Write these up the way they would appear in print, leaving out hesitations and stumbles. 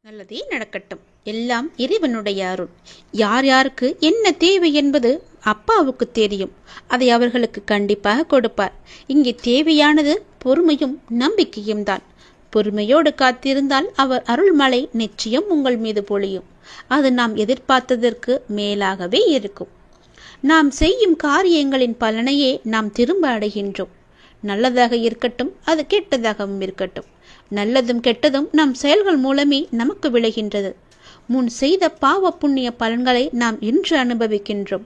நல்லதே நடக்கட்டும். எல்லாம் இறைவனுடைய அருள். யார் யாருக்கு என்ன தேவை என்பது அப்பாவுக்கு தெரியும். அதை அவர்களுக்கு கண்டிப்பாக கொடுப்பார். இங்கே தேவையானது பொறுமையும் நம்பிக்கையும் தான். பொறுமையோடு காத்திருந்தால் அவர் அருள்மழை நிச்சயம் உங்கள் மீது பொழியும். அது நாம் எதிர்பார்த்ததற்கு மேலாகவே இருக்கும். நாம் செய்யும் காரியங்களின் பலனையே நாம் திரும்ப அடைகின்றோம். நல்லதாக இருக்கட்டும், அது கெட்டதாகவும் இருக்கட்டும். நல்லதும் கெட்டதும் நம் செயல்கள் மூலமே நமக்கு விளைகின்றது. முன் செய்த பாவ புண்ணிய பலன்களை நாம் இன்று அனுபவிக்கின்றோம்.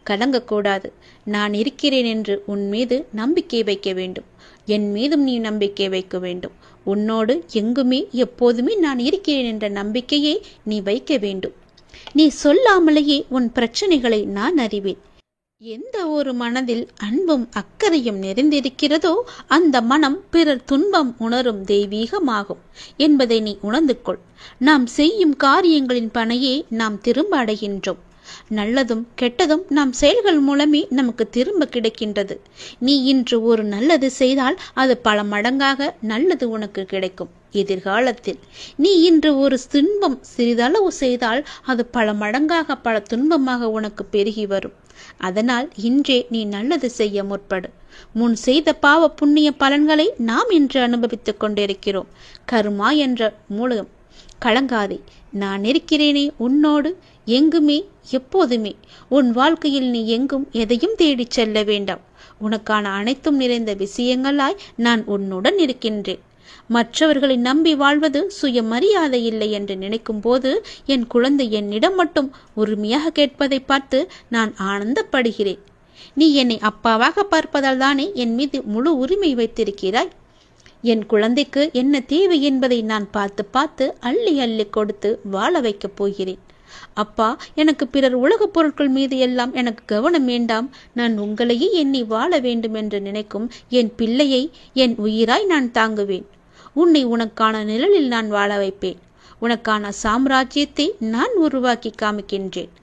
கலங்கக்கூடாது. நான் இருக்கிறேன் என்று உன் மீது நம்பிக்கை வைக்க வேண்டும். என் மீதும் நீ நம்பிக்கை வைக்க வேண்டும். உன்னோடு எங்குமே எப்போதுமே நான் இருக்கிறேன் என்ற நம்பிக்கையை நீ வைக்க வேண்டும். நீ சொல்லாமலேயே உன் பிரச்சனைகளை நான் அறிவேன். எந்த ஒரு மனதில் அன்பும் அக்கறையும் நிறைந்திருக்கிறதோ அந்த மனம் பிறர் துன்பம் உணரும் தெய்வீகமாகும் என்பதை நீ உணர்ந்து கொள். நாம் செய்யும் காரியங்களின் பணையே நாம் திரும்ப அடைகின்றோம். நல்லதும் கெட்டதும் நாம் செயல்கள் மூலமே நமக்கு திரும்ப கிடைக்கின்றது. நீ இன்று ஒரு நல்லது செய்தால் அது பல மடங்காக நல்லது உனக்கு கிடைக்கும் எதிர்காலத்தில். நீ இன்று ஒரு துன்பம் சிறிதளவு செய்தால் அது பல மடங்காக பல துன்பமாக உனக்கு பெருகி வரும். அதனால் இன்றே நீ நல்லது செய்ய முற்படு. முன் செய்த பாவ புண்ணிய பலன்களை நாம் இன்று அனுபவித்துக் கொண்டிருக்கிறோம். கர்மா என்ற மூலம் கலங்காதே. நான் இருக்கிறேனே உன்னோடு எங்குமே எப்போதுமே. உன் வாழ்க்கையில் நீ எங்கும் எதையும் தேடிச் செல்ல வேண்டாம். உனக்கான அனைத்தும் நிறைந்த விஷயங்களாய் நான் உன்னுடன் இருக்கின்றேன். மற்றவர்களை நம்பி வாழ்வது சுயமரியாதை இல்லை என்று நினைக்கும் போது என் குழந்தை என்னிடம் மட்டும் உரிமையாக கேட்பதை பார்த்து நான் ஆனந்தப்படுகிறேன். நீ என்னை அப்பாவாக பார்ப்பதால் தானே என் மீது முழு உரிமை வைத்திருக்கிறாய். என் குழந்தைக்கு என்ன தேவை என்பதை நான் பார்த்து பார்த்து அள்ளி அள்ளி கொடுத்து வாழ வைக்கப் போகிறேன். அப்பா, எனக்கு பிறர் உலகப் பொருட்கள் மீது எல்லாம் எனக்கு கவனம் வேண்டாம். நான் உங்களையே எண்ணி வாழ வேண்டும் என்று நினைக்கும் என் பிள்ளையை என் உயிராய் நான் தாங்குவேன். உன்னை உனக்கான நிழலில் நான் வாழ வைப்பேன். உனக்கான சாம்ராஜ்யத்தை நான் உருவாக்கி காமிக்கின்றேன்.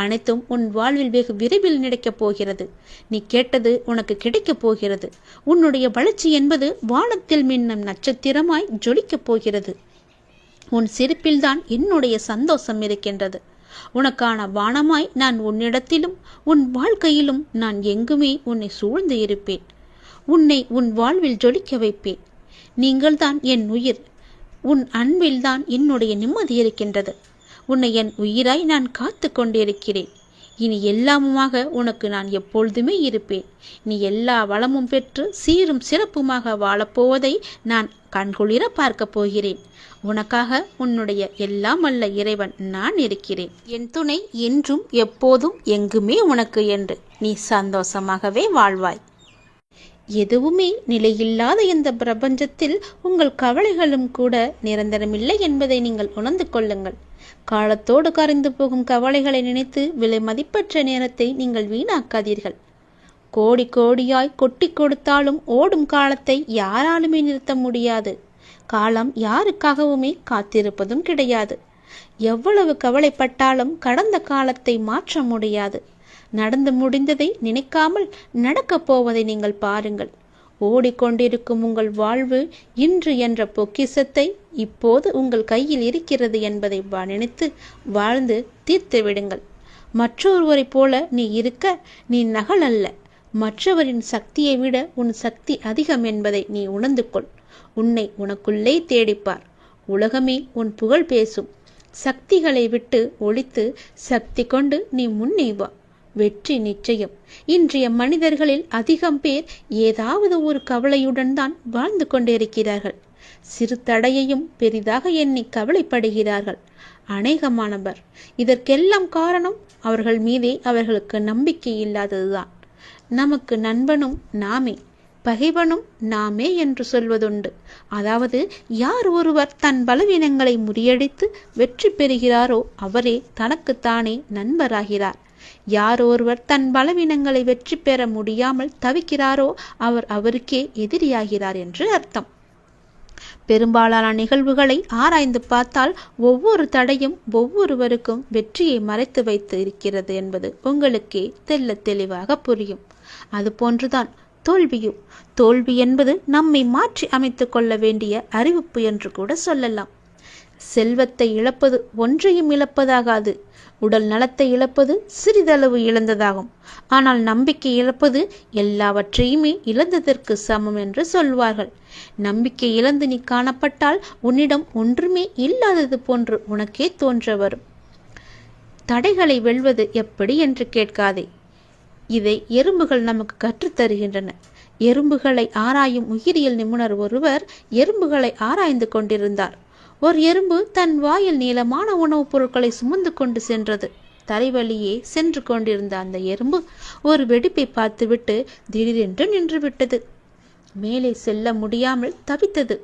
அனைத்தும் உன் வாழ்வில் வெகு விரைவில் நடக்கப் போகிறது. நீ கேட்டது உனக்கு கிடைக்கப் போகிறது. உன்னுடைய வளர்ச்சி என்பது வானத்தில் மின்னும் நட்சத்திரமாய் ஜொலிக்கப் போகிறது. உன் சிரிப்பில்தான் என்னுடைய சந்தோஷம் இருக்கின்றது. உனக்கான வானமாய் நான் உன்னிடத்திலும் உன் வாழ்க்கையிலும் நான் எங்குமே உன்னை சூழ்ந்து இருப்பேன். உன்னை உன் வாழ்வில் ஜொலிக்க வைப்பேன். நீங்கள்தான் என் உயிர். உன் அன்பில்தான் என்னுடைய நிம்மதி இருக்கின்றது. உன்னை என் உயிராய் நான் காத்து கொண்டிருக்கிறேன். இனி எல்லாமுமாக உனக்கு நான் எப்பொழுதுமே இருப்பேன். நீ எல்லா வளமும் பெற்று சீரும் சிறப்புமாக வாழப்போவதை நான் கண்குளிர பார்க்க போகிறேன். உனக்காக உன்னுடைய எல்லாம் அல்ல இறைவன் நான் இருக்கிறேன். என் துணை என்றும் எப்போதும் எங்குமே உனக்கு என்று நீ சந்தோஷமாகவே வாழ்வாய். எதுவுமே நிலையில்லாத இந்த பிரபஞ்சத்தில் உங்கள் கவலைகளும் கூட நிரந்தரமில்லை என்பதை நீங்கள் உணர்ந்து கொள்ளுங்கள். காலத்தோடு கரைந்து போகும் கவலைகளை நினைத்து விலை மதிப்பற்ற நேரத்தை நீங்கள் வீணாக்காதீர்கள். கோடி கோடியாய் கொட்டி கொடுத்தாலும் ஓடும் காலத்தை யாராலுமே நிறுத்த முடியாது. காலம் யாருக்காகவுமே காத்திருப்பதும் கிடையாது. எவ்வளவு கவலைப்பட்டாலும் கடந்த காலத்தை மாற்ற முடியாது. நடந்து முடிந்ததை நினைக்காமல் நடக்கப் போவதை நீங்கள் பாருங்கள். ஓடிக்கொண்டிருக்கும் உங்கள் வாழ்வு இன்று என்ற பொக்கிஷத்தை இப்போது உங்கள் கையில் இருக்கிறது என்பதை நினைத்து வாழ்ந்து தீர்த்து விடுங்கள். மற்றொருவரை போல நீ இருக்க நீ நகல் அல்ல. மற்றவரின் சக்தியை விட உன் சக்தி அதிகம் என்பதை நீ உணர்ந்து கொள். உன்னை உனக்குள்ளே தேடிப்பார். உலகமே உன் புகழ் பேசும். சக்திகளை விட்டு ஒழித்து சக்தி கொண்டு நீ முன்னே வா. வெற்றி நிச்சயம். இன்றைய மனிதர்களில் அதிகம் பேர் ஏதாவது ஒரு கவலையுடன் தான் வாழ்ந்து கொண்டிருக்கிறார்கள். சிறு தடையையும் பெரிதாக எண்ணி கவலைப்படுகிறார்கள் அநேகமானவர். இதற்கெல்லாம் காரணம் அவர்கள் மீதே அவர்களுக்கு நம்பிக்கை இல்லாததுதான். நமக்கு நண்பனும் நாமே, பகைவனும் நாமே என்று சொல்வதுண்டு. அதாவது யார் ஒருவர் தன் பலவீனங்களை முறியடித்து வெற்றி பெறுகிறாரோ அவரே தனக்குத்தானே நண்பராகிறார். யார் ஒருவர் தன் பலவீனங்களை வெற்றி பெற முடியாமல் தவிக்கிறாரோ அவர் அவருக்கே எதிரியாகிறார் என்று அர்த்தம். பெரும்பாலான நிகழ்வுகளை ஆராய்ந்து பார்த்தால் ஒவ்வொரு தடையும் ஒவ்வொருவருக்கும் வெற்றியை மறைத்து வைத்து இருக்கிறது என்பது உங்களுக்கே தெள்ளத் தெளிவாக புரியும். அதுபோன்றுதான் தோல்வியும். தோல்வி என்பது நம்மை மாற்றி அமைத்து கொள்ள வேண்டிய அறிவிப்பு என்று கூட சொல்லலாம். செல்வத்தை இழப்பது ஒன்றையும் இழப்பதாகாது. உடல் நலத்தை இழப்பது சிறிதளவு இழந்ததாகும். ஆனால் நம்பிக்கை இழப்பது எல்லாவற்றையுமே இழந்ததற்கு சமம் என்று சொல்வார்கள். நம்பிக்கை இழந்து நீ காணப்பட்டால் உன்னிடம் ஒன்றுமே இல்லாதது போன்று உனக்கே தோன்ற வரும். தடைகளை வெல்வது எப்படி என்று கேட்காதே. இதை எறும்புகள் நமக்கு கற்றுத்தருகின்றன. எறும்புகளை ஆராயும் உயிரியல் நிபுணர் ஒருவர் எறும்புகளை ஆராய்ந்து கொண்டிருந்தார். ஒரு எறும்பு தன் வாயில் நீளமான உணவுப் பொருட்களை சுமந்து கொண்டு சென்றது. தலைவலியே சென்று கொண்டிருந்த அந்த எறும்பு ஒரு வெடிப்பை பார்த்துவிட்டு திடீரென்று நின்று விட்டது. மேலே செல்ல முடியாமல் தவித்தது.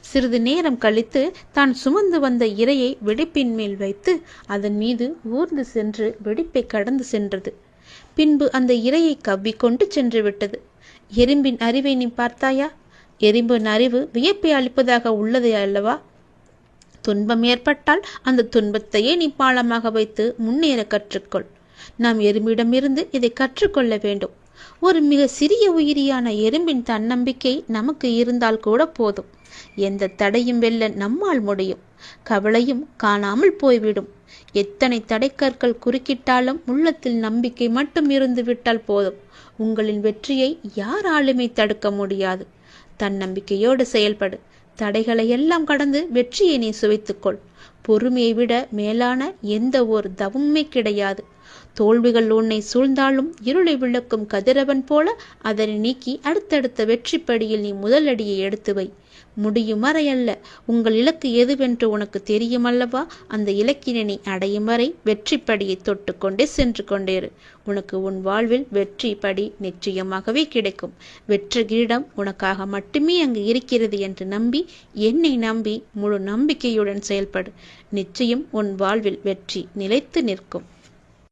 சிறிது நேரம் கழித்து தான் சுமந்து வந்த இரையை வெடிப்பின் மேல் வைத்து அதன் மீது ஊர்ந்து சென்று வெடிப்பை கடந்து சென்றது. பின்பு அந்த இரையை கவ்விக்கொண்டு சென்று விட்டது. எறும்பின் அறிவை நீ பார்த்தாயா? எறும்பின் அறிவு வியப்பை அளிப்பதாக உள்ளது அல்லவா? துன்பம் ஏற்பட்டால் அந்த துன்பத்தையே நீ பாலமாக வைத்து முன்னேற கற்றுக்கொள். நாம் எறும்பிடமிருந்து இதை கற்றுக்கொள்ள வேண்டும். ஒரு மிக சிறிய உயிரியான எறும்பின் தன்னம்பிக்கை நமக்கு இருந்தால் கூட போதும். எந்த தடையும் வெல்ல நம்மால் முடியும். கவலையும் காணாமல் போய்விடும். எத்தனை தடைக்கற்கள் குறுக்கிட்டாலும் உள்ளத்தில் நம்பிக்கை மட்டும் இருந்து விட்டால் போதும். உங்களின் வெற்றியை யாராலுமே தடுக்க முடியாது. தன்னம்பிக்கையோடு செயல்படு. தடைகளை எல்லாம் கடந்து வெற்றியை நீ சுவைத்துக்கொள். பொறுமையை விட மேலான எந்த ஒரு தவமுமே கிடையாது. தோல்விகள் உன்னை சூழ்ந்தாலும் இருளை விளக்கும் கதிரவன் போல அதனை நீக்கி அடுத்தடுத்த வெற்றி படியில் நீ முதலடியை எடுத்து வை. முடியும் வரை அல்ல, உங்கள் இலக்கு எதுவென்று உனக்கு தெரியும் அல்லவா? அந்த இலக்கினை நீ அடையும் வரை வெற்றி படியை தொட்டு கொண்டே சென்று கொண்டேரு. உனக்கு உன் வாழ்வில் வெற்றி படி நிச்சயமாகவே கிடைக்கும். வெற்றி கிரீடம் உனக்காக மட்டுமே அங்கு இருக்கிறது என்று நம்பி, என்னை நம்பி முழு நம்பிக்கையுடன் செயல்படு. நிச்சயம் உன் வாழ்வில் வெற்றி நிலைத்து நிற்கும்.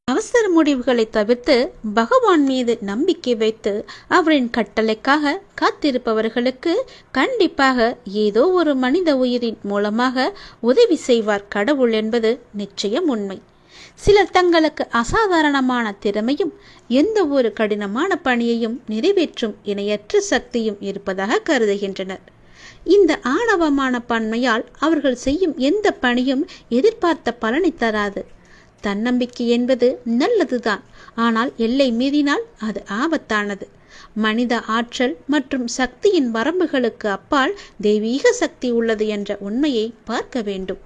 அவசர முடிவுகளை தவிர்த்து பகவான் மீது நம்பிக்கை வைத்து அவரின் கட்டளைக்காக காத்திருப்பவர்களுக்கு கண்டிப்பாக ஏதோ ஒரு மனித உயிரின் மூலமாக உதவி செய்வார் கடவுள் என்பது நிச்சயம் உண்மை. சிலர் தங்களுக்கு அசாதாரணமான திறமையும் எந்த ஒரு கடினமான பணியையும் நிறைவேற்றும் இணையற்ற சக்தியும் இருப்பதாக கருதுகின்றனர். இந்த ஆணவமான பன்மையால் அவர்கள் செய்யும் எந்த பணியும் எதிர்பார்த்த பலனை தராது. தன்னம்பிக்கை என்பது நல்லதுதான், ஆனால் எல்லை மீறினால் அது ஆபத்தானது. மனித ஆற்றல் மற்றும் சக்தியின் வரம்புகளுக்கு அப்பால் தெய்வீக சக்தி உள்ளது என்ற உண்மையை பார்க்க வேண்டும்.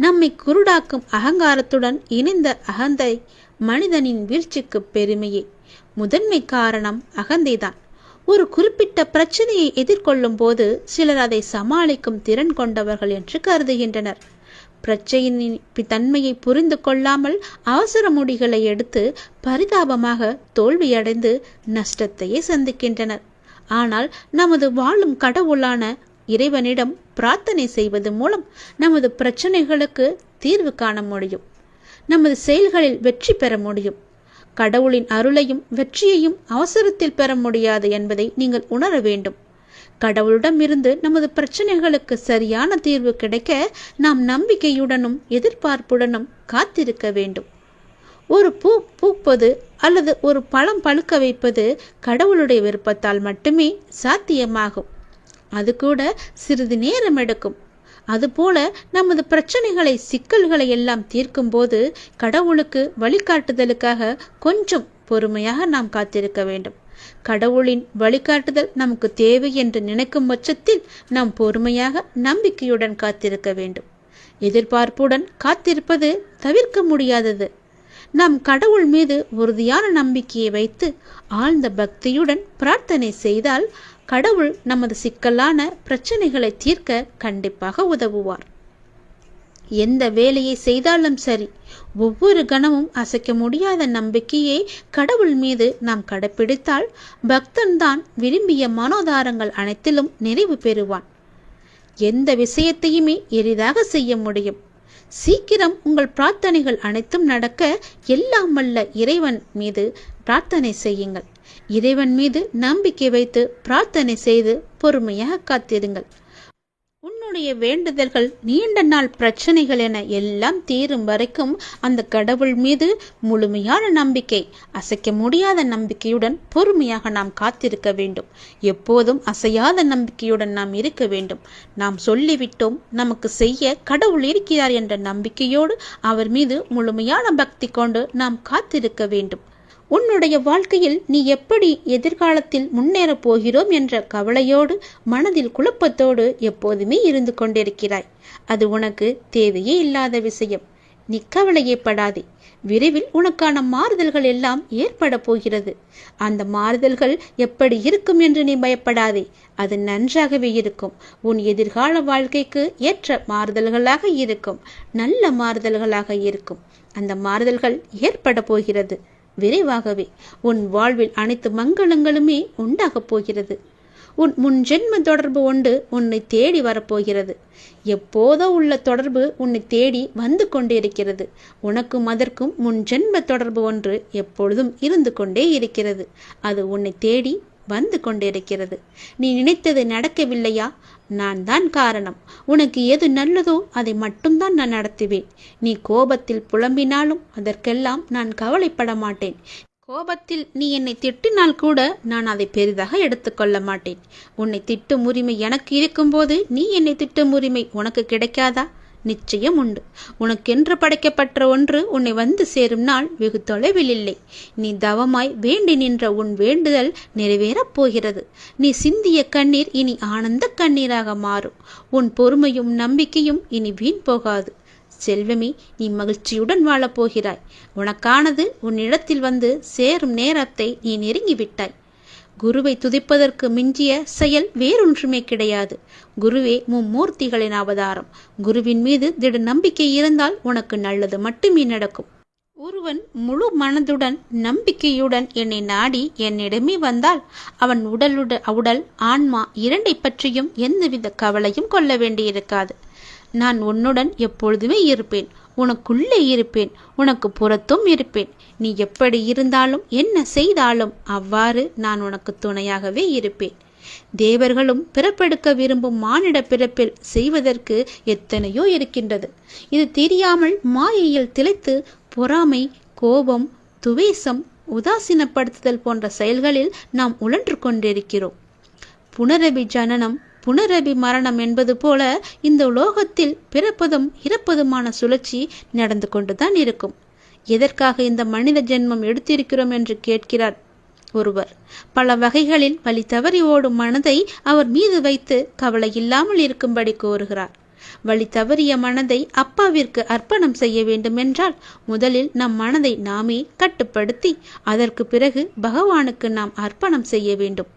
நம்மை குருடாக்கும் அகங்காரத்துடன் இணைந்த அகந்தை மனிதனின் வீழ்ச்சிக்கு பெருமையே. முதன்மை காரணம் அகந்தைதான். ஒரு குறிப்பிட்ட பிரச்சனையை எதிர்கொள்ளும் போது சிலர் அதை சமாளிக்கும் திறன் கொண்டவர்கள் என்று கருதுகின்றனர். பிரச்சனையின் தன்மையை புரிந்து கொள்ளாமல் அவசர முடிகளை எடுத்து பரிதாபமாக தோல்வியடைந்து நஷ்டத்தையே சந்திக்கின்றனர். ஆனால் நமது வாழும் கடவுளான இறைவனிடம் பிரார்த்தனை செய்வது மூலம் நமது பிரச்சனைகளுக்கு தீர்வு காண முடியும். நமது செயல்களில் வெற்றி பெற முடியும். கடவுளின் அருளையும் வெற்றியையும் அவசரத்தில் பெற முடியாது என்பதை நீங்கள் உணர வேண்டும். கடவுளிடம் இருந்து நமது பிரச்சனைகளுக்கு சரியான தீர்வு கிடைக்க நாம் நம்பிக்கையுடனும் எதிர்பார்ப்புடனும் காத்திருக்க வேண்டும். ஒரு பூ பூப்பது அல்லது ஒரு பழம் பழுக்க வைப்பது கடவுளுடைய விருப்பத்தால் மட்டுமே சாத்தியமாகும். அது கூட சிறிது நேரம் எடுக்கும். அதுபோல நமது பிரச்சனைகளை சிக்கல்களை எல்லாம் தீர்க்கும் போது கடவுளுக்கு வழிகாட்டுதலுக்காக கொஞ்சம் பொறுமையாக நாம் காத்திருக்க வேண்டும். கடவுளின் வழிகாட்டுதல் நமக்கு தேவை என்று நினைக்கும் பட்சத்தில் நாம் பொறுமையாக நம்பிக்கையுடன் காத்திருக்க வேண்டும். எதிர்பார்ப்புடன் காத்திருப்பது தவிர்க்க முடியாதது. நாம் கடவுள் மீது உறுதியான நம்பிக்கையை வைத்து ஆழ்ந்த பக்தியுடன் பிரார்த்தனை செய்தால் கடவுள் நமது சிக்கலான பிரச்சனைகளை தீர்க்க கண்டிப்பாக உதவுவார். எந்த வேலையை செய்தாலும் சரி, ஒவ்வொரு கணமும் அசைக்க முடியாத நம்பிக்கையை கடவுள் மீது நாம் கடைப்பிடித்தால் பக்தன் தான் விரும்பிய மனோதாரங்கள் அனைத்திலும் நிறைவு பெறுவான். எந்த விஷயத்தையுமே எளிதாக செய்ய முடியும். சீக்கிரம் உங்கள் பிரார்த்தனைகள் அனைத்தும் நடக்க எல்லாம் வல்ல இறைவன் மீது பிரார்த்தனை செய்யுங்கள். இறைவன் மீது நம்பிக்கை வைத்து பிரார்த்தனை செய்து பொறுமையாக காத்திருங்கள். உன்னுடைய உன்னுடைய வேண்டுதல்கள் நீண்ட நாள் பிரச்சனைகள் என எல்லாம் தீரும் வரைக்கும் அந்த கடவுள் மீது முழுமையான நம்பிக்கை, அசைக்க முடியாத நம்பிக்கையுடன் பொறுமையாக நாம் காத்திருக்க வேண்டும். எப்போதும் அசையாத நம்பிக்கையுடன் நாம் இருக்க வேண்டும். நாம் சொல்லிவிட்டோம், நமக்கு செய்ய கடவுள் இருக்கிறார் என்ற நம்பிக்கையோடு அவர் மீது முழுமையான பக்தி கொண்டு நாம் காத்திருக்க வேண்டும். உன்னுடைய வாழ்க்கையில் நீ எப்படி எதிர்காலத்தில் முன்னேறப் போகிறோம் என்ற கவலையோடு, மனதில் குழப்பத்தோடு எப்போதுமே இருந்து கொண்டிருக்கிறாய். அது உனக்கு தேவையே இல்லாத விஷயம். நீ கவலையே படாதே. விரைவில் உனக்கான மாறுதல்கள் எல்லாம் ஏற்பட போகிறது. அந்த மாறுதல்கள் எப்படி இருக்கும் என்று நீ பயப்படாதே. அது நன்றாகவே இருக்கும். உன் எதிர்கால வாழ்க்கைக்கு ஏற்ற மாறுதல்களாக இருக்கும். நல்ல மாறுதல்களாக இருக்கும். அந்த மாறுதல்கள் ஏற்பட போகிறது. விரைவாகவே உன் வாழ்வில் அனைத்து மங்களங்களுமே உண்டாகப் போகிறது. உன் முன் ஜென்ம தொடர்பு ஒன்று உன்னை தேடி வரப்போகிறது. எப்போதோ உள்ள தொடர்பு உன்னை தேடி வந்து கொண்டிருக்கிறது. உனக்கும் அதற்கும் முன் ஜென்ம தொடர்பு ஒன்று எப்பொழுதும் இருந்து கொண்டே இருக்கிறது. அது உன்னை தேடி வந்து கொண்டிருக்கிறது. நீ நினைத்தது நடக்கவில்லையா? நான் தான் காரணம். உனக்கு எது நல்லதோ அதை மட்டும்தான் நான் நடத்துவேன். நீ கோபத்தில் புலம்பினாலும் அதற்கெல்லாம் நான் கவலைப்பட மாட்டேன். கோபத்தில் நீ என்னை திட்டினால் கூட நான் அதை பெரிதாக எடுத்துக்கொள்ள மாட்டேன். உன்னை திட்டும் உரிமை எனக்கு இருக்கும்போது நீ என்னை திட்டும் உரிமை உனக்கு கிடைக்காதா? நிச்சயம் உண்டு. உனக்கென்று படைக்கப்பட்ட ஒன்று உன்னை வந்து சேரும் நாள் வெகு தொலைவில் இல்லை. நீ தவமாய் வேண்டி நின்ற உன் வேண்டுதல் நிறைவேறப் போகிறது. நீ சிந்திய கண்ணீர் இனி ஆனந்த கண்ணீராக மாறும். உன் பொறுமையும் நம்பிக்கையும் இனி வீண் போகாது. செல்வமே, நீ மகிழ்ச்சியுடன் வாழப்போகிறாய். உனக்கானது உன்னிடத்தில் வந்து சேரும் நேரத்தை நீ நெருங்கிவிட்டாய். குருவை துதிப்பதற்கு மிஞ்சிய செயல் வேறொன்றுமே கிடையாது. குருவே மும்மூர்த்திகளின் அவதாரம். குருவின் மீது திட நம்பிக்கை இருந்தால் உனக்கு நல்லது மட்டுமே நடக்கும். ஒருவன் முழு மனதுடன் நம்பிக்கையுடன் என்னை நாடி என்னிடமே வந்தால் அவன் உடல் ஆன்மா இரண்டை பற்றியும் எந்தவித கவலையும் கொள்ள வேண்டியிருக்காது. நான் உன்னுடன் எப்பொழுதுமே இருப்பேன். உனக்குள்ளே இருப்பேன். உனக்கு புறத்தும் இருப்பேன். நீ எப்படி இருந்தாலும் என்ன செய்தாலும் அவ்வாறு நான் உனக்கு துணையாகவே இருப்பேன். தேவர்களும் பிறப்பெடுக்க விரும்பும் மானிட பிறப்பில் செய்வதற்கு எத்தனையோ இருக்கின்றது. இது தெரியாமல் மாயையில் திளைத்து பொறாமை, கோபம், துவேஷம், உதாசீனப்படுத்துதல் போன்ற செயல்களில் நாம் உழன்று கொண்டிருக்கிறோம். புனரபி ஜனனம் புனரபி மரணம் என்பது போல இந்த உலோகத்தில் பிறப்பதும் இறப்பதுமான சுழற்சி நடந்து கொண்டுதான் இருக்கும். எதற்காக இந்த மனித ஜென்மம் எடுத்திருக்கிறோம் என்று கேட்கிறார் ஒருவர். பல வகைகளில் வழி தவறி ஓடும் மனதை அவர் மீது வைத்து கவலை இல்லாமல் இருக்கும்படி கோருகிறார். வழி தவறிய மனதை அப்பாவிற்கு அர்ப்பணம் செய்ய வேண்டும் என்றால் முதலில் நம் மனதை நாமே கட்டுப்படுத்தி அதற்கு பிறகு பகவானுக்கு நாம் அர்ப்பணம் செய்ய வேண்டும்.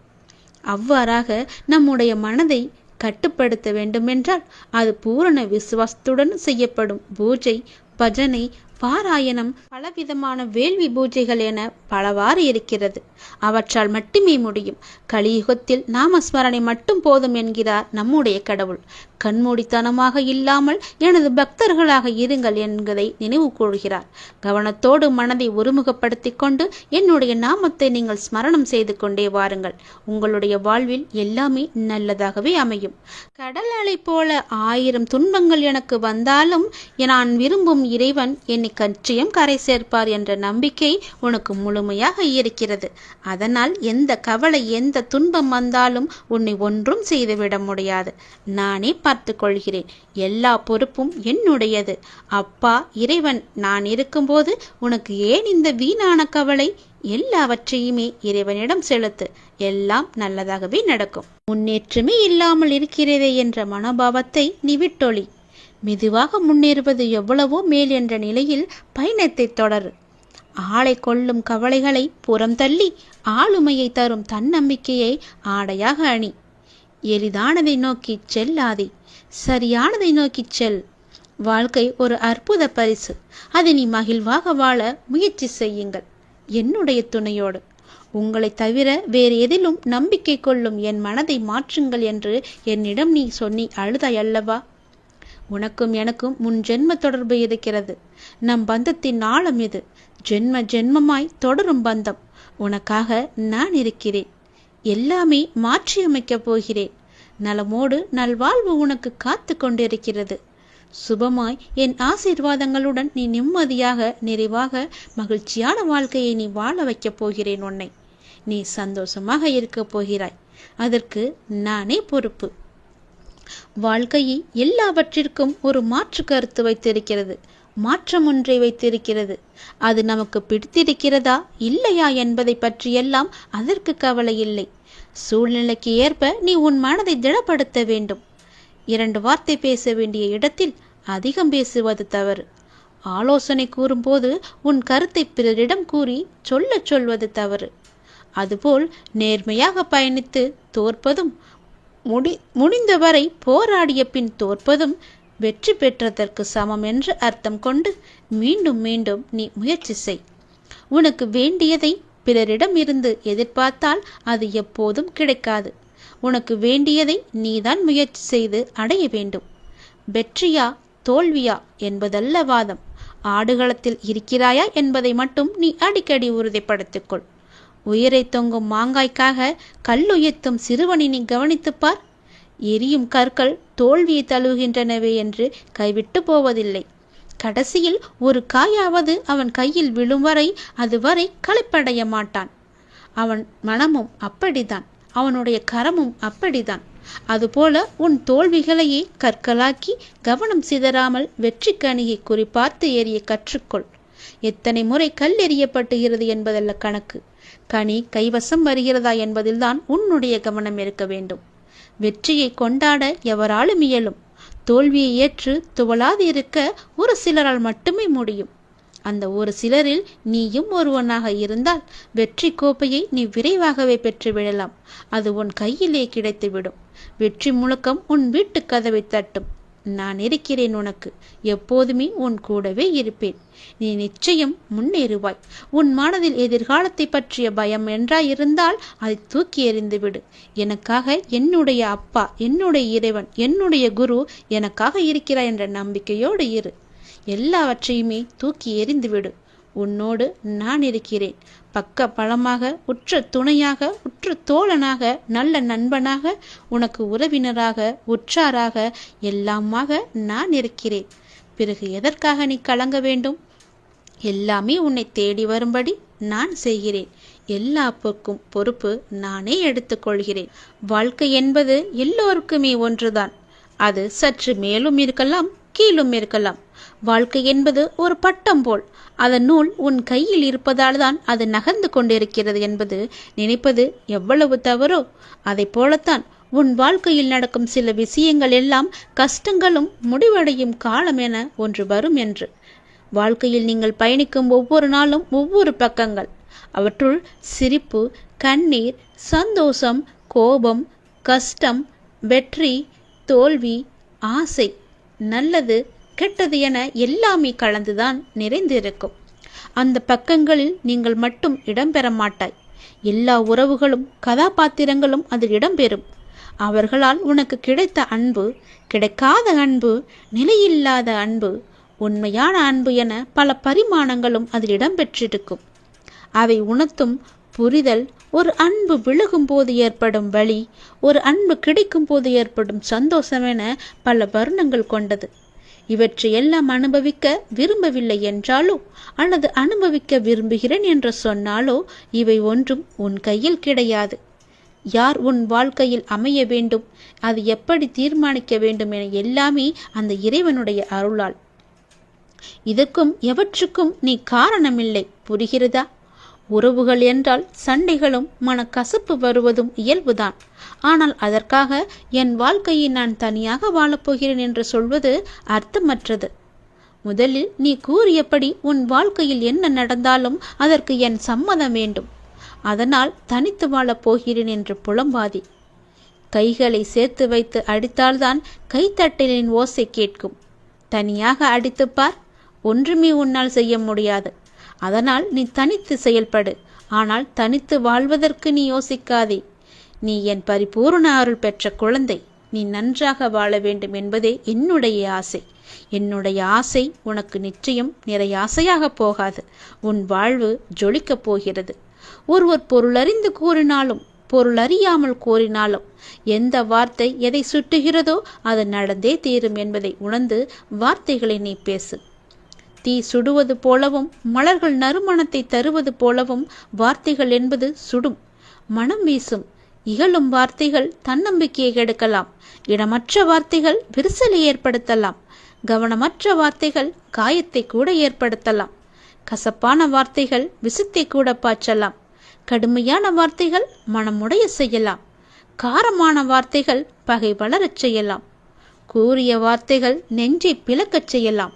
அவ்வாறாக நம்முடைய மனதை கட்டுப்படுத்த வேண்டுமென்றால் அது பூரண விசுவாசத்துடன் செய்யப்படும் பூஜை, பஜனை, பாராயணம், பலவிதமான வேள்வி பூஜைகள் என பலவாறு இருக்கிறது. அவற்றால் மட்டுமே முடியும். கலியுகத்தில் நாமஸ்மரணை மட்டும் போதும் என்கிறார் நம்முடைய கடவுள். கண்மூடித்தனமாக இல்லாமல் எனது பக்தர்களாக இருங்கள் என்பதை நினைவு கூறுகிறார். கவனத்தோடு மனதை ஒருமுகப்படுத்தி கொண்டு என்னுடைய நாமத்தை நீங்கள் ஸ்மரணம் செய்து கொண்டே வாருங்கள். உங்களுடைய வாழ்வில் எல்லாமே நல்லதாகவே அமையும். கடல் அலை போல 1000 துன்பங்கள் எனக்கு வந்தாலும் நான் விரும்பும் இறைவன் என்னை கச்சியம் கரை சேர்ப்பார் என்ற நம்பிக்கை உனக்கு முழுமையாக இருக்கிறது. அதனால் எந்த கவலை, எந்த துன்பம் வந்தாலும் உன்னை ஒன்றும் செய்துவிட முடியாது. நானே பார்த்து கொள்கிறேன். எல்லா பொறுப்பும் என்னுடையது. அப்பா இறைவன் நான் இருக்கும்போது உனக்கு ஏன் இந்த வீணான கவலை? எல்லாவற்றையுமே இறைவனிடம் செலுத்து. எல்லாம் நல்லதாகவே நடக்கும். முன்னேற்றமே இல்லாமல் இருக்கிறதே என்ற மனோபாவத்தை நீ விட்டொழி. மெதுவாக முன்னேறுவது எவ்வளவோ மேல் என்ற நிலையில் பயணத்தை தொடரு. ஆளை கொள்ளும் கவலைகளை புறம் தள்ளி ஆளுமையை தரும் தன்னம்பிக்கையை ஆடையாக அணி. எளிதானதை நோக்கி செல்லாதே, சரியானதை நோக்கி செல். வாழ்க்கை ஒரு அற்புத பரிசு. அதை நீ மகிழ்வாக வாழ முயற்சி செய்யுங்கள். என்னுடைய துணையோடு. உங்களை தவிர வேறு எதிலும் நம்பிக்கை கொள்ளும் என் மனதை மாற்றுங்கள் என்று என்னிடம் நீ சொன்னி அழுதாய் அல்லவா? உனக்கும் எனக்கும் முன் ஜென்ம தொடர்பு இருக்கிறது. நம் பந்தத்தின் ஆழம் இது. ஜென்ம ஜென்மமாய் தொடரும் பந்தம். உனக்காக நான் இருக்கிறேன். எல்லாமே மாற்றியமைக்கப் போகிறேன். நலமோடு நல்வாழ்வு உனக்கு காத்து கொண்டிருக்கிறது. சுபமாய் என் ஆசீர்வாதங்களுடன் நீ நிம்மதியாக, நிறைவாக, மகிழ்ச்சியான வாழ்க்கையை நீ வாழ வைக்கப் போகிறேன். உன்னை நீ சந்தோஷமாக இருக்கப் போகிறாய். அதற்கு நானே பொறுப்பு. வாழ்க்கையை எல்லாவற்றிற்கும் ஒரு மாற்று கருத்து வைத்திருக்கிறது, மாற்றம் ஒன்றை வைத்திருக்கிறது. அது நமக்கு பிடித்திருக்கிறதா இல்லையா என்பதை பற்றியெல்லாம் அதற்கு கவலை இல்லை. சூழ்நிலைக்கு ஏற்ப நீ உன் மனதை திடப்படுத்த வேண்டும். 2 வார்த்தை பேச வேண்டிய இடத்தில் அதிகம் பேசுவது தவறு. ஆலோசனை கூறும்போது உன் கருத்தை பிறரிடம் கூறி சொல்வது தவறு. அதுபோல் நேர்மையாக பயணித்து தோற்பதும், முடிந்தவரை போராடிய பின் தோற்பதும் வெற்றி பெற்றதற்கு சமம் என்று அர்த்தம் கொண்டு மீண்டும் மீண்டும் நீ முயற்சி செய். உனக்கு வேண்டியதை பிறரிடம் இருந்து எதிர்பார்த்தால் அது எப்போதும் கிடைக்காது. உனக்கு வேண்டியதை நீதான் முயற்சி செய்து அடைய வேண்டும். வெற்றியா தோல்வியா என்பதல்ல வாதம். ஆடுகளத்தில் இருக்கிறாயா என்பதை மட்டும் நீ அடிக்கடி உறுதிப்படுத்திக்கொள். உயிரை தொங்கும் மாங்காய்க்காக கல்லுயர்த்தும் சிறுவனை நீ கவனித்துப்பார். எரியும் கற்கள் தோல்வியை தழுவுகின்றனவே என்று கைவிட்டு போவதில்லை. கடைசியில் ஒரு காயாவது அவன் கையில் விழும் வரை அதுவரை களைப்படைய மாட்டான். அவன் மனமும் அப்படித்தான், அவனுடைய கரமும் அப்படித்தான். அதுபோல உன் தோல்விகளையே கற்களாக்கி கவனம் சிதறாமல் வெற்றி கனியை குறிப்பார்த்து எறிய கற்றுக்கொள். எத்தனை முறை கல் எறியப்பட்டுகிறது என்பதல்ல கணக்கு, கனி கைவசம் வருகிறதா என்பதில்தான் உன்னுடைய கவனம் இருக்க வேண்டும். வெற்றியை கொண்டாட எவராலும் இயலும். தோல்வியை ஏற்று துவளாது இருக்க ஒரு சிலரால் மட்டுமே முடியும். அந்த ஒரு சிலரில் நீயும் ஒருவனாக இருந்தால் வெற்றி கோப்பையை நீ விரைவாகவே பெற்றுவிடலாம். அது உன் கையிலே கிடைத்துவிடும். வெற்றி முழக்கம் உன் வீட்டு கதவை தட்டும். நான் இருக்கிறேன் உனக்கு, எப்போதுமே உன் கூடவே இருப்பேன். நீ நிச்சயம் முன்னேறுவாய். உன் மனதில் எதிர்காலத்தை பற்றிய பயம் என்றாயிருந்தால் அதை தூக்கி எறிந்துவிடு. எனக்காக என்னுடைய அப்பா, என்னுடைய இறைவன், என்னுடைய குரு எனக்காக இருக்கிறார் என்ற நம்பிக்கையோடு இரு. எல்லாவற்றையுமே தூக்கி எறிந்துவிடு. உன்னோடு நான் இருக்கிறேன். பக்க பலமாக, உற்ற துணையாக, உற்ற தோழனாக, நல்ல நண்பனாக, உனக்கு உறவினராக, உற்றாராக, எல்லாமாக நான் இருக்கிறேன். பிறகு எதற்காக நீ கலங்க வேண்டும்? எல்லாமே உன்னை தேடி வரும்படி நான் செய்கிறேன். எல்லா பொறுப்பு நானே எடுத்துக்கொள்கிறேன். வாழ்க்கை என்பது எல்லோருக்குமே ஒன்றுதான். அது சற்று மேலும் இருக்கலாம், கீழும் இருக்கலாம். வாழ்க்கை என்பது ஒரு பட்டம் போல். அதன் நூல் உன் கையில் இருப்பதால் தான் அது நகர்ந்து கொண்டிருக்கிறது என்பது நினைப்பது எவ்வளவு தவறோ அதை போலத்தான் உன் வாழ்க்கையில் நடக்கும் சில விஷயங்கள் எல்லாம் கஷ்டங்களும் முடிவடையும் காலம் என ஒன்று வரும் என்று. வாழ்க்கையில் நீங்கள் பயணிக்கும் ஒவ்வொரு நாளும் ஒவ்வொரு பக்கங்கள். அவற்றுள் சிரிப்பு, கண்ணீர், சந்தோஷம், கோபம், கஷ்டம், வெற்றி, தோல்வி, ஆசை, நல்லது, கெட்டது என எல்லாமே கலந்துதான் நிறைந்திருக்கும். அந்த பக்கங்களில் நீங்கள் மட்டும் இடம்பெற மாட்டாய். எல்லா உறவுகளும் கதாபாத்திரங்களும் அதில் இடம்பெறும். அவர்களால் உனக்கு கிடைத்த அன்பு, கிடைக்காத அன்பு, நிலையில்லாத அன்பு, உண்மையான அன்பு என பல பரிமாணங்களும் அதில் இடம்பெற்றிருக்கும். அவை உணர்த்தும் புரிதல், ஒரு அன்பு விழுகும் போது ஏற்படும் வலி, ஒரு அன்பு கிடைக்கும் போது ஏற்படும் சந்தோஷம் என பல வர்ணங்கள் கொண்டது. இவற்றை எல்லாம் அனுபவிக்க விரும்பவில்லை என்றாலோ அல்லது அனுபவிக்க விரும்புகிறேன் என்று சொன்னாலோ இவை ஒன்றும் உன் கையில் கிடையாது. யார் உன் வாழ்க்கையில் அமைய வேண்டும், அது எப்படி தீர்மானிக்க வேண்டும் என எல்லாமே அந்த இறைவனுடைய அருளால். இதற்கும் எவற்றுக்கும் நீ காரணமில்லை. புரிகிறதா? உறவுகள் என்றால் சண்டைகளும் மனக்கசப்பு வருவதும் இயல்புதான். ஆனால் அதற்காக என் வாழ்க்கையை நான் தனியாக வாழப்போகிறேன் என்று சொல்வது அர்த்தமற்றது. முதலில் நீ கூறியபடி உன் வாழ்க்கையில் என்ன நடந்தாலும் அதற்கு என் சம்மதம் வேண்டும். அதனால் தனித்து வாழப் போகிறேன் என்று புலம்பாதி. கைகளை சேர்த்து வைத்து அடித்தால்தான் கைத்தட்டலின் ஓசை கேட்கும். தனியாக அடித்துப்பார், ஒன்றுமே உன்னால் செய்ய முடியாது. அதனால் நீ தனித்து செயல்படு. ஆனால் தனித்து வாழ்வதற்கு நீ யோசிக்காதே. நீ என் பரிபூர்ண அருள் பெற்ற குழந்தை. நீ நன்றாக வாழ வேண்டும் என்பதே என்னுடைய ஆசை. என்னுடைய ஆசை உனக்கு நிச்சயம் நிறைய ஆசையாக போகாது. உன் வாழ்வு ஜொலிக்கப் போகிறது. ஒருவர் பொருளறிந்து கூறினாலும் பொருளறியாமல் கூறினாலும் எந்த வார்த்தை எதை சுட்டுகிறதோ அது நடந்தே தீரும் என்பதை உணர்ந்து வார்த்தைகளை நீ பேசு. தீ சுடுவது போலவும் மலர்கள் நறுமணத்தை தருவது போலவும் வார்த்தைகள் என்பது சுடும், மனம் வீசும். இகழும் வார்த்தைகள் தன்னம்பிக்கையை கெடுக்கலாம். இடமற்ற வார்த்தைகள் விரிசலை ஏற்படுத்தலாம். கவனமற்ற வார்த்தைகள் காயத்தை கூட ஏற்படுத்தலாம். கசப்பான வார்த்தைகள் விஷத்தை கூட பாய்ச்சலாம். கடுமையான வார்த்தைகள் மனமுடைய செய்யலாம். காரமான வார்த்தைகள் பகை வளரச் செய்யலாம். கூறிய வார்த்தைகள் நெஞ்சை பிளக்கச் செய்யலாம்.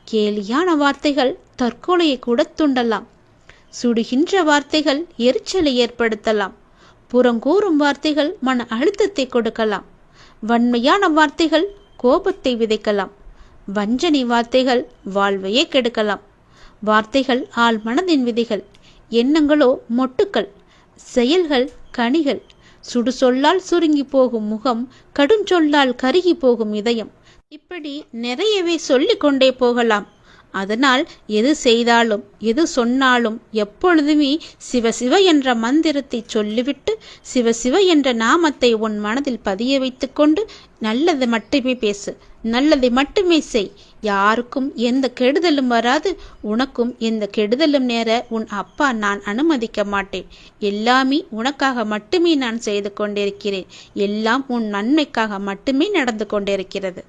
கேலியான வார்த்தைகள் தற்கொலையை கூட தூண்டலாம். சுடுகின்ற வார்த்தைகள் எரிச்சலை ஏற்படுத்தலாம். புறங்கூறும் வார்த்தைகள் மன அழுத்தத்தை கொடுக்கலாம். வன்மையான வார்த்தைகள் கோபத்தை விதைக்கலாம். வஞ்சனை வார்த்தைகள் வாழ்வையே கெடுக்கலாம். வார்த்தைகள் ஆள் மனதின் விதிகள். எண்ணங்களோ மொட்டுக்கள், செயல்கள் கனிகள். சுடு சொல்லால் சுருங்கி போகும் முகம், கடுஞ்சொல்லால் கருகி போகும் இதயம். இப்படி நிறையவே சொல்லிக் கொண்டே போகலாம். அதனால் எது செய்தாலும் எது சொன்னாலும் எப்பொழுதுமே சிவசிவ என்ற மந்திரத்தை சொல்லிவிட்டு சிவசிவ என்ற நாமத்தை உன் மனதில் பதிய வைத்து கொண்டு நல்லது மட்டுமே பேசு, நல்லதை மட்டுமே செய். யாருக்கும் எந்த கெடுதலும் வராது. உனக்கும் எந்த கெடுதலும் நேர உன் அப்பா நான் அனுமதிக்க மாட்டேன். எல்லாமே உனக்காக மட்டுமே நான் செய்து கொண்டிருக்கிறேன். எல்லாம் உன் நன்மைக்காக மட்டுமே நடந்து கொண்டிருக்கிறது.